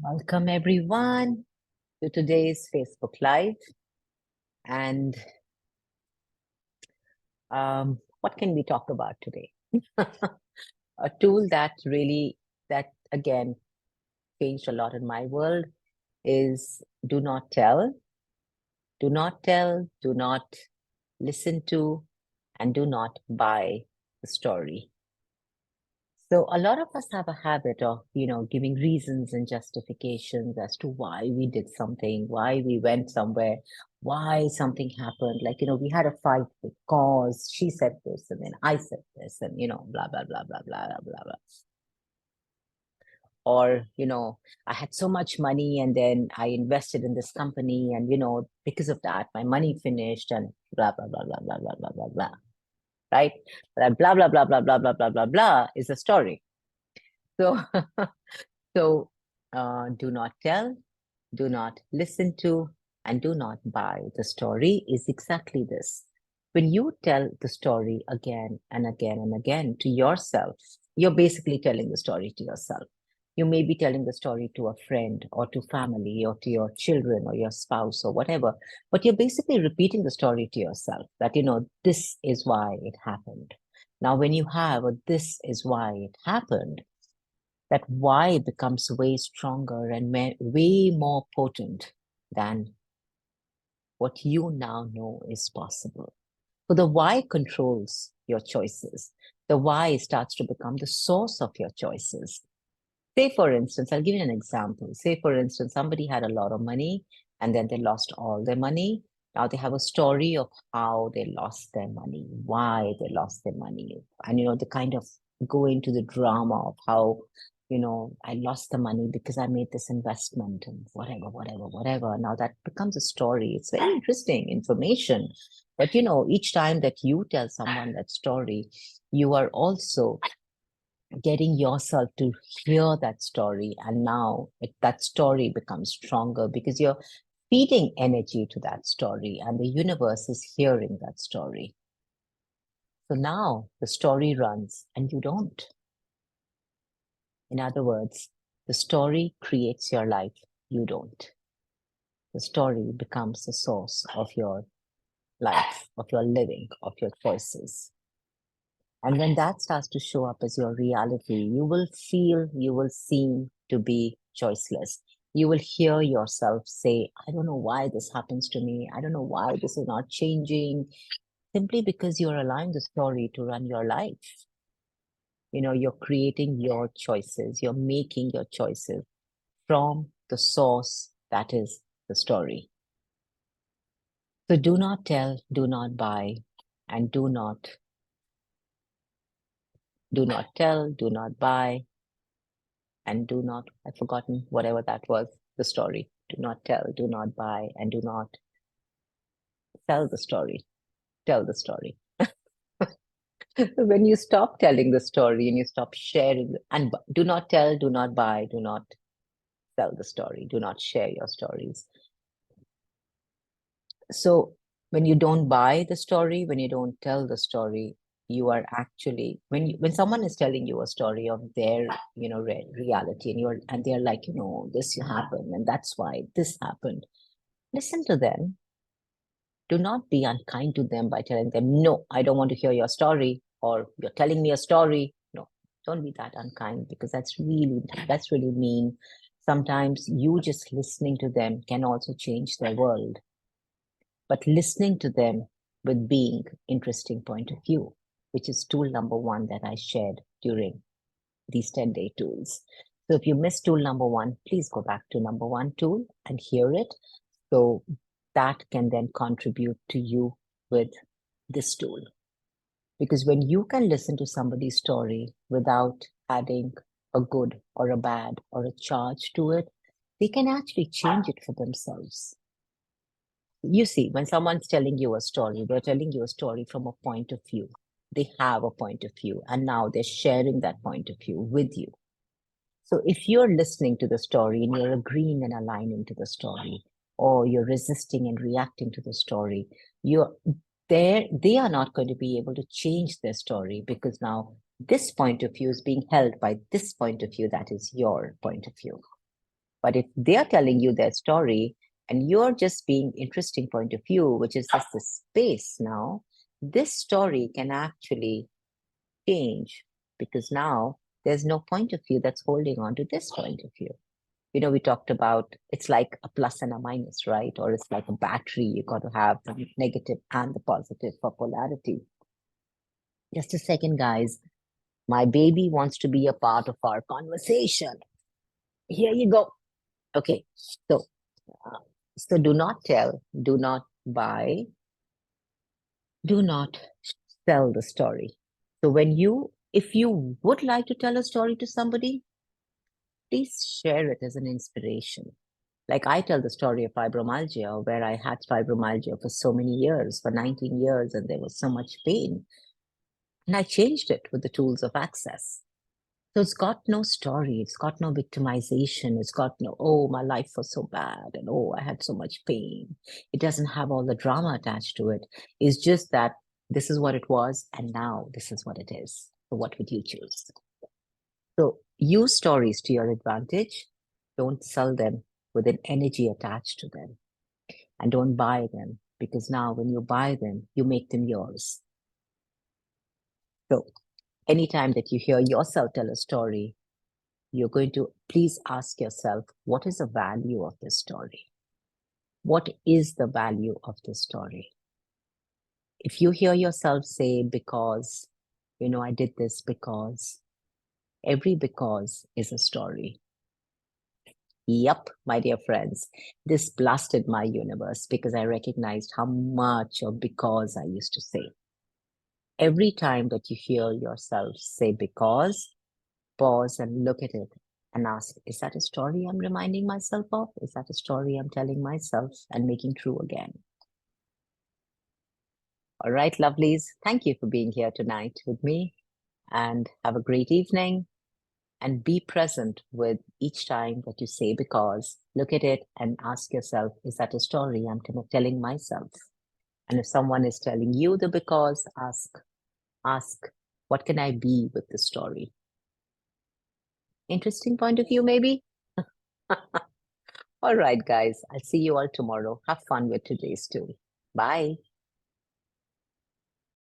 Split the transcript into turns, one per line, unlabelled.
Welcome everyone to today's Facebook Live. And what can we talk about today? A tool that again changed a lot in my world is do not tell, do not tell, do not listen to, and do not buy the story. So a lot of us have a habit of, giving reasons and justifications as to why we did something, why we went somewhere, why something happened. Like, we had a fight because she said this and then I said this and, blah, blah, blah, blah, blah, blah, blah, blah. Or, I had so much money and then I invested in this company and, because of that, my money finished and blah, blah, blah, blah, blah, blah, blah, blah, blah. Right? That blah, blah, blah, blah, blah, blah, blah, blah, blah is a story. So, do not tell, do not listen to, and do not buy the story is exactly this. When you tell the story again and again and again to yourself, you're basically telling the story to yourself. You may be telling the story to a friend or to family or to your children or your spouse or whatever, but you're basically repeating the story to yourself that, this is why it happened. Now, when you have a this is why it happened, that why becomes way stronger and way more potent than what you now know is possible. So the why controls your choices. The why starts to become the source of your choices. Say, for instance, I'll give you an example. Say, for instance, somebody had a lot of money and then they lost all their money. Now they have a story of how they lost their money, why they lost their money. And, they kind of go into the drama of how, I lost the money because I made this investment and whatever, whatever, whatever. Now that becomes a story. It's very interesting information. But, each time that you tell someone that story, you are also getting yourself to hear that story. And now that story becomes stronger because you're feeding energy to that story and the universe is hearing that story. So now the story runs and you don't. In other words, the story creates your life, you don't. The story becomes the source of your life, of your living, of your choices. And when that starts to show up as your reality, you will seem to be choiceless. You will hear yourself say, I don't know why this happens to me. I don't know why this is not changing. Simply because you're allowing the story to run your life. You're creating your choices. You're making your choices from the source that is the story. So do not tell, do not buy, and do not tell, do not buy, and do not, I've forgotten whatever that was, the story. Do not tell, do not buy, and do not tell the story. Tell the story. When you stop telling the story and you stop sharing, and do not tell, do not buy, do not tell the story, do not share your stories. So when you don't buy the story, when you don't tell the story, you are actually, when someone is telling you a story of their reality and they're like, this happened and that's why this happened, listen to them. Do not be unkind to them by telling them, no, I don't want to hear your story, or you're telling me a story. No, don't be that unkind, because that's really mean. Sometimes you just listening to them can also change their world. But listening to them with being interesting point of view, which is tool number 1 that I shared during these 10-day tools. So if you missed tool number 1, please go back to number 1 tool and hear it. So that can then contribute to you with this tool. Because when you can listen to somebody's story without adding a good or a bad or a charge to it, they can actually change it for themselves. You see, when someone's telling you a story, they're telling you a story from a point of view. They have a point of view, and now they're sharing that point of view with you. So if you're listening to the story and you're agreeing and aligning to the story, or you're resisting and reacting to the story, they are not going to be able to change their story, because now this point of view is being held by this point of view that is your point of view. But if they are telling you their story and you're just being interesting point of view, which is just the space now, this story can actually change because now there's no point of view that's holding on to this point of view. You know, we talked about it's like a plus and a minus, right? Or it's like a battery. You got to have the negative and the positive for polarity. Just a second, guys. My baby wants to be a part of our conversation. Here you go. Okay, so so do not tell, do not buy, do not sell the story. So if you would like to tell a story to somebody, please share it as an inspiration. Like I tell the story of fibromyalgia, where I had fibromyalgia for so many years, for 19 years, and there was so much pain. And I changed it with the tools of access. So it's got no story, it's got no victimization, it's got no, oh, my life was so bad, and oh, I had so much pain. It doesn't have all the drama attached to it. It's just that this is what it was, and now this is what it is. So what would you choose? So use stories to your advantage. Don't sell them with an energy attached to them. And don't buy them, because now when you buy them, you make them yours. So anytime that you hear yourself tell a story, you're going to please ask yourself, what is the value of this story? What is the value of this story? If you hear yourself say, because, I did this because, every because is a story. Yep, my dear friends, this blasted my universe because I recognized how much of because I used to say. Every time that you hear yourself say because, pause and look at it and ask, is that a story I'm reminding myself of? Is that a story I'm telling myself and making true again? All right, lovelies, thank you for being here tonight with me, and have a great evening, and be present with each time that you say because. Look at it and ask yourself, is that a story I'm telling myself? And if someone is telling you the because, ask, what can I be with the story? Interesting point of view, maybe? All right, guys, I'll see you all tomorrow. Have fun with today's too. Bye.